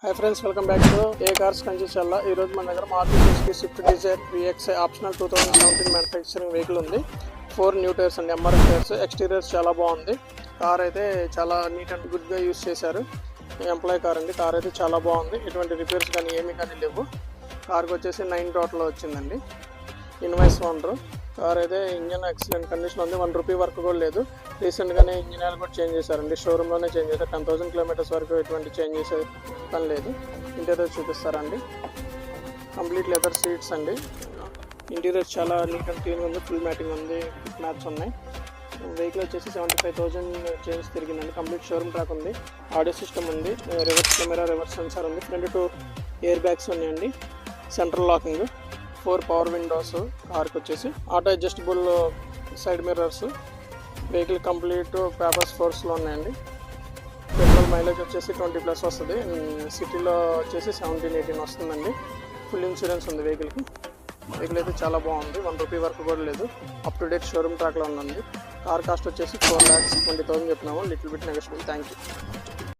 Hi friends, welcome back to A cars Kanchichalla. ఈ రోజు మన దగ్గర Maruti Suzuki Swift Dzire VXi optional 2017 manufacturing vehicle ఉంది. 4 న్యూ టైర్స్ అండి, MRF టైర్స్. ఎక్స్టీరియర్స్ చాలా బాగుంది. కార్ అయితే చాలా నీట్ అండ్ గుడ్గా యూస్ చేశారు. ఎంప్లాయ్ కార్ అండి. కార్ అయితే చాలా బాగుంది. ఎటువంటి రిపేర్స్ కానీ ఏమీ కానీ లేవు. కార్కి వచ్చేసి 9 టోటల్ వచ్చిందండి. Invoice owner. కార్ అయితే ఇంజన్ ఎక్సలెంట్ కండిషన్ ఉంది. 1 రూపీ వర్క్ కూడా లేదు. రీసెంట్గానే ఇంజిన్ ఆయిల్ కూడా చేంజ్ చేశారండి. షోరూంలోనే చేంజ్ చేశారు. 10,000 కిలోమీటర్స్ వరకు ఎటువంటి చేంజ్ చేసే పని లేదు. ఇంటీరియర్ చూపిస్తారండి. కంప్లీట్ లెదర్ సీట్స్ అండి. ఇంటీరియర్ చాలా నీట్ అండ్ క్లీన్ ఉంది. ఫుల్ మ్యాటింగ్ ఉంది. మ్యాట్స్ ఉన్నాయి. వెహికల్ వచ్చేసి 75,000 చేంజ్ తిరిగిందండి. కంప్లీట్ షోరూమ్ ట్రాక్ ఉంది. ఆడియో సిస్టమ్ ఉంది. రివర్స్ కెమెరా, రివర్స్ సెన్సార్ ఉంది. ఫ్రంట్ 2 ఎయిర్ బ్యాగ్స్ ఉన్నాయండి. Central locking, 4 power windows. కార్కి వచ్చేసి auto adjustable side mirrors. Vehicle complete papers ఫోర్స్లో ఉన్నాయండి. పెట్రోల్ మైలేజ్ వచ్చేసి 20+ వస్తుంది. సిటీలో వచ్చేసి 17-18 వస్తుందండి. ఫుల్ ఇన్సూరెన్స్ ఉంది వెహికల్కి. వెహికల్ అయితే చాలా బాగుంది. 1 రూపీ వరకు కూడా లేదు. అప్ టు డేట్ షోరూమ్ ట్రాక్లో ఉందండి. కార్ కాస్ట్ వచ్చేసి 4,20,000 చెప్తున్నాము. Little bit negotiable. Thank you.